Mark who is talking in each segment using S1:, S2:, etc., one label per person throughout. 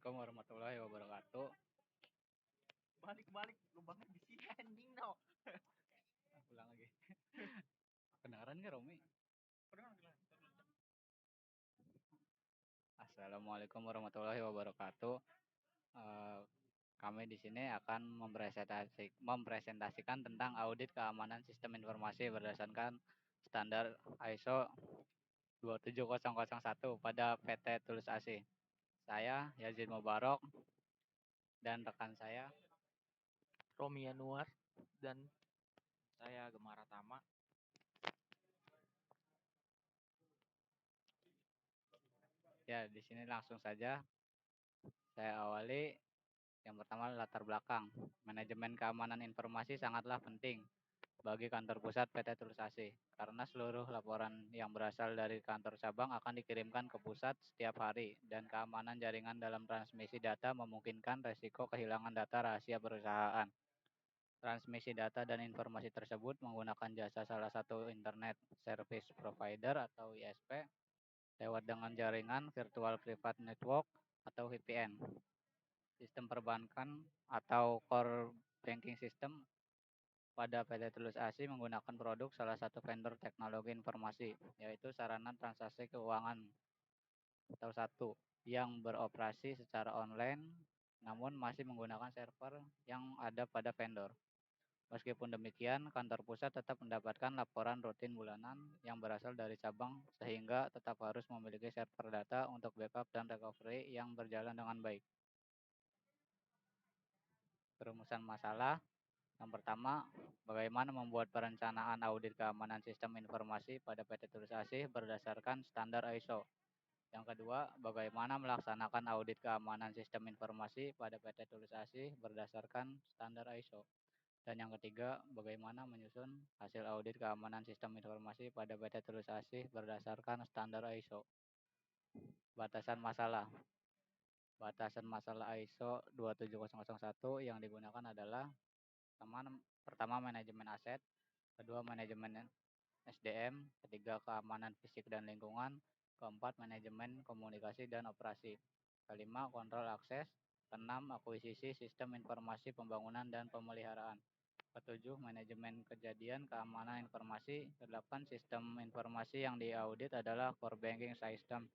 S1: Assalamualaikum warahmatullahi wabarakatuh.
S2: Balik lubangnya di sini anjing no.
S1: Ulang lagi. Kedengaran nggak Romi? Assalamualaikum warahmatullahi wabarakatuh. Eh, Kami di sini akan mempresentasikan tentang audit keamanan sistem informasi berdasarkan standar ISO 27001 pada PT Tulus AC. Saya Yazid Mubarok dan rekan saya
S2: Romi Yanuar dan
S3: Saya Gemara Tama.
S1: ya di sini langsung saja saya awali. Yang pertama latar belakang. Manajemen keamanan informasi sangatlah penting bagi kantor pusat PT Tulus AC karena seluruh laporan yang berasal dari kantor cabang akan dikirimkan ke pusat setiap hari dan keamanan jaringan dalam transmisi data memungkinkan resiko kehilangan data rahasia perusahaan. Transmisi data dan informasi tersebut menggunakan jasa salah satu Internet Service Provider atau ISP lewat dengan jaringan Virtual Private Network atau VPN. Sistem perbankan atau core banking system pada PT Tulus AC menggunakan produk salah satu vendor teknologi informasi, yaitu sarana transaksi keuangan atau satu yang beroperasi secara online namun masih menggunakan server yang ada pada vendor. Meskipun demikian, kantor pusat tetap mendapatkan laporan rutin bulanan yang berasal dari cabang sehingga tetap harus memiliki server data untuk backup dan recovery yang berjalan dengan baik. Perumusan masalah. Yang pertama, bagaimana membuat perencanaan audit keamanan sistem informasi pada PT Tulus AC berdasarkan standar ISO. Yang kedua, bagaimana melaksanakan audit keamanan sistem informasi pada PT Tulus AC berdasarkan standar ISO. Dan yang ketiga, bagaimana menyusun hasil audit keamanan sistem informasi pada PT Tulus AC berdasarkan standar ISO. Batasan masalah. Batasan masalah ISO 27001 yang digunakan adalah pertama manajemen aset, kedua manajemen SDM, ketiga keamanan fisik dan lingkungan, keempat manajemen komunikasi dan operasi, kelima kontrol akses, keenam akuisisi sistem informasi pembangunan dan pemeliharaan, ketujuh manajemen kejadian keamanan informasi, kedelapan sistem informasi yang diaudit adalah core banking system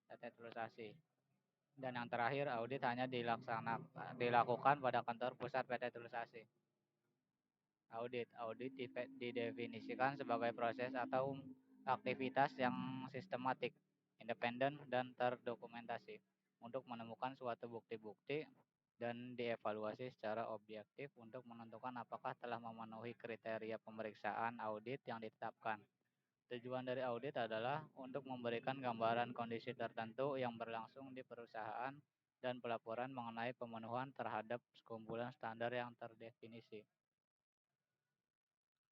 S1: PT Tulus AC. Dan yang terakhir, audit hanya dilakukan pada kantor pusat PT Tulus AC. Audit didefinisikan sebagai proses atau aktivitas yang sistematik, independen, dan terdokumentasi untuk menemukan suatu bukti-bukti dan dievaluasi secara objektif untuk menentukan apakah telah memenuhi kriteria pemeriksaan audit yang ditetapkan. Tujuan dari audit adalah untuk memberikan gambaran kondisi tertentu yang berlangsung di perusahaan dan pelaporan mengenai pemenuhan terhadap sekumpulan standar yang terdefinisi.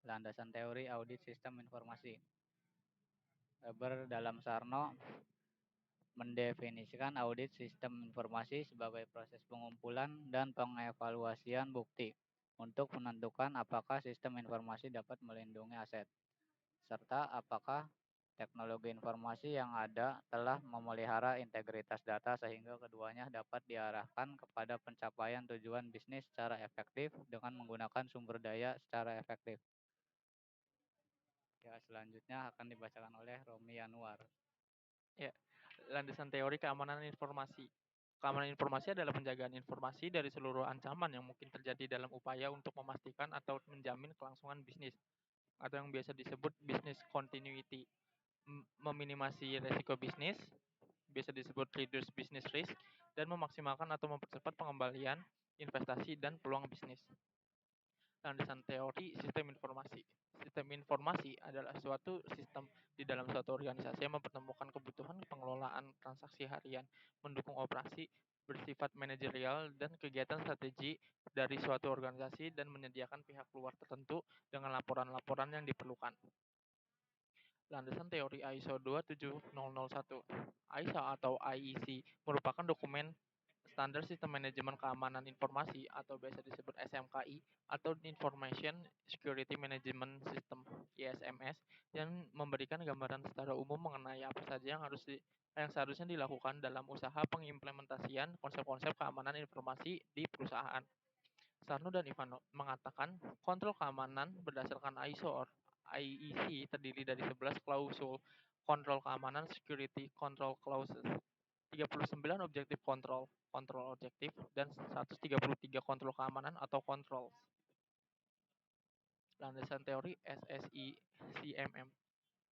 S1: Landasan teori audit sistem informasi. Weber dalam Sarno mendefinisikan audit sistem informasi sebagai proses pengumpulan dan pengevaluasian bukti untuk menentukan apakah sistem informasi dapat melindungi aset, serta apakah teknologi informasi yang ada telah memelihara integritas data sehingga keduanya dapat diarahkan kepada pencapaian tujuan bisnis secara efektif dengan menggunakan sumber daya secara efektif. Ya, selanjutnya akan dibacakan oleh Romi Yanuar.
S2: ya landasan teori keamanan informasi. Keamanan informasi adalah penjagaan informasi dari seluruh ancaman yang mungkin terjadi dalam upaya untuk memastikan atau menjamin kelangsungan bisnis atau yang biasa disebut business continuity, meminimasi resiko bisnis, biasa disebut reduce business risk, dan memaksimalkan atau mempercepat pengembalian investasi dan peluang bisnis. Landasan teori sistem informasi. Sistem informasi adalah suatu sistem di dalam suatu organisasi yang mempertemukan kebutuhan pengelolaan transaksi harian, mendukung operasi, bersifat manajerial dan kegiatan strategi dari suatu organisasi dan menyediakan pihak luar tertentu dengan laporan-laporan yang diperlukan. Landasan teori ISO 27001. ISO atau IEC merupakan dokumen Standar Sistem Manajemen Keamanan Informasi atau biasa disebut SMKI atau Information Security Management System ISMS yang memberikan gambaran secara umum mengenai apa saja yang seharusnya dilakukan dalam usaha pengimplementasian konsep-konsep keamanan informasi di perusahaan. Sarno dan Ivano mengatakan kontrol keamanan berdasarkan ISO or IEC terdiri dari 11 klausul kontrol keamanan security control clauses, 39 objektif kontrol, kontrol objektif, dan 133 kontrol keamanan atau controls. Landasan teori SSI CMM.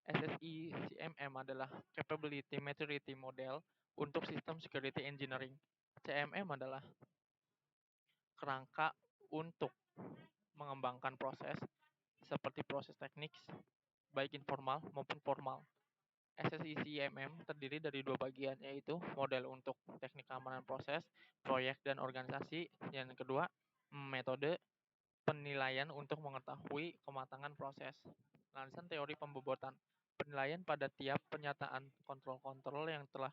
S2: SSI CMM adalah Capability Maturity Model untuk Sistem Security Engineering. CMM adalah kerangka untuk mengembangkan proses seperti proses teknik, baik informal maupun formal. SSI CMM terdiri dari dua bagian, yaitu model untuk teknik keamanan proses, proyek, dan organisasi. Yang kedua, metode penilaian untuk mengetahui kematangan proses. Landasan teori pembobotan. Penilaian pada tiap penyataan kontrol-kontrol yang telah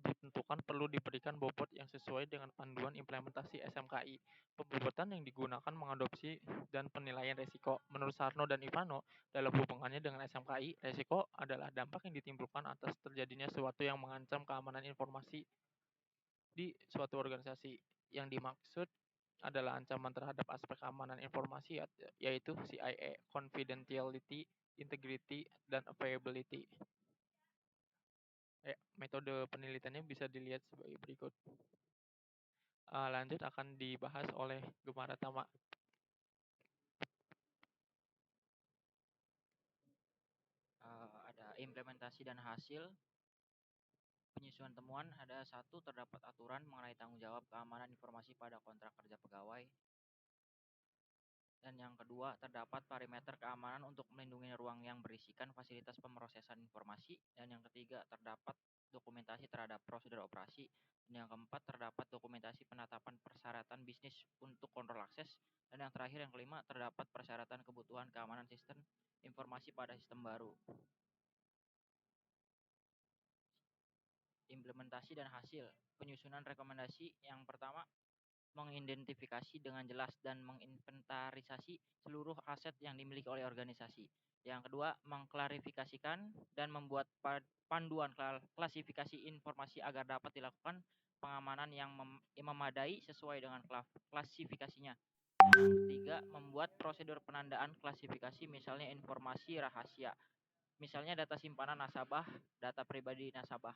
S2: ditentukan perlu diberikan bobot yang sesuai dengan panduan implementasi SMKI. Pembobotan yang digunakan mengadopsi dan penilaian resiko. Menurut Sarno dan Ivano, dalam hubungannya dengan SMKI, resiko adalah dampak yang ditimbulkan atas terjadinya sesuatu yang mengancam keamanan informasi di suatu organisasi. Yang dimaksud adalah ancaman terhadap aspek keamanan informasi, yaitu CIA, confidentiality, integrity, dan availability. Metode penelitiannya bisa dilihat sebagai berikut. Lanjut akan dibahas oleh Gemara Tama.
S3: Ada implementasi dan hasil. Penyusunan temuan ada satu, terdapat aturan mengenai tanggung jawab keamanan informasi pada kontrak kerja pegawai. Dan yang kedua, terdapat parameter keamanan untuk melindungi ruang yang berisikan fasilitas pemrosesan informasi. Dan yang ketiga, terdapat dokumentasi terhadap prosedur operasi. Dan yang keempat, terdapat dokumentasi penetapan persyaratan bisnis untuk kontrol akses. Dan yang terakhir, yang kelima, terdapat persyaratan kebutuhan keamanan sistem informasi pada sistem baru. Implementasi dan hasil. Penyusunan rekomendasi yang pertama, mengidentifikasi dengan jelas dan menginventarisasi seluruh aset yang dimiliki oleh organisasi. Yang kedua, mengklarifikasikan dan membuat panduan klasifikasi informasi agar dapat dilakukan pengamanan yang memadai sesuai dengan klasifikasinya. Yang ketiga, membuat prosedur penandaan klasifikasi, misalnya informasi rahasia, misalnya data simpanan nasabah, data pribadi nasabah.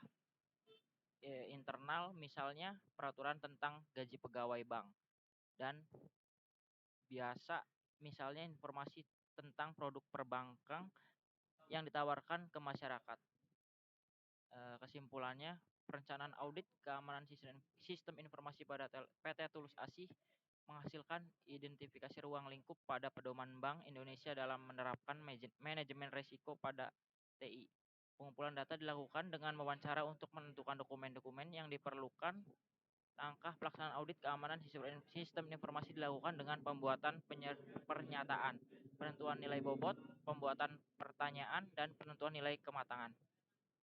S3: Internal, misalnya peraturan tentang gaji pegawai bank. Dan biasa, misalnya informasi tentang produk perbankan yang ditawarkan ke masyarakat. Kesimpulannya, perencanaan audit keamanan sistem informasi pada PT Tulus Asih menghasilkan identifikasi ruang lingkup pada pedoman Bank Indonesia dalam menerapkan manajemen risiko pada TI. Pengumpulan data dilakukan dengan mewawancara untuk menentukan dokumen-dokumen yang diperlukan. Langkah pelaksanaan audit keamanan sistem informasi dilakukan dengan pembuatan pernyataan, penentuan nilai bobot, pembuatan pertanyaan, dan penentuan nilai kematangan.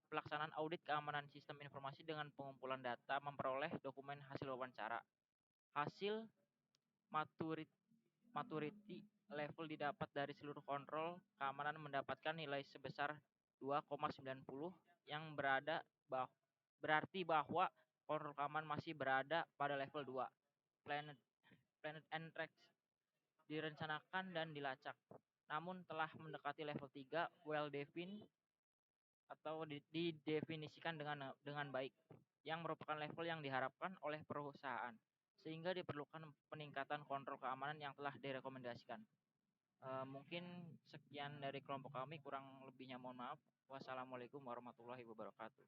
S3: Pelaksanaan audit keamanan sistem informasi dengan pengumpulan data memperoleh dokumen hasil wawancara. Hasil maturity level didapat dari seluruh kontrol keamanan mendapatkan nilai sebesar 2,90 yang berarti bahwa kontrol keamanan masih berada pada level 2. Planet and Tracks direncanakan dan dilacak, namun telah mendekati level 3, well defined atau didefinisikan dengan baik, yang merupakan level yang diharapkan oleh perusahaan, sehingga diperlukan peningkatan kontrol keamanan yang telah direkomendasikan. Mungkin sekian dari kelompok kami, kurang lebihnya mohon maaf. Wassalamualaikum warahmatullahi wabarakatuh.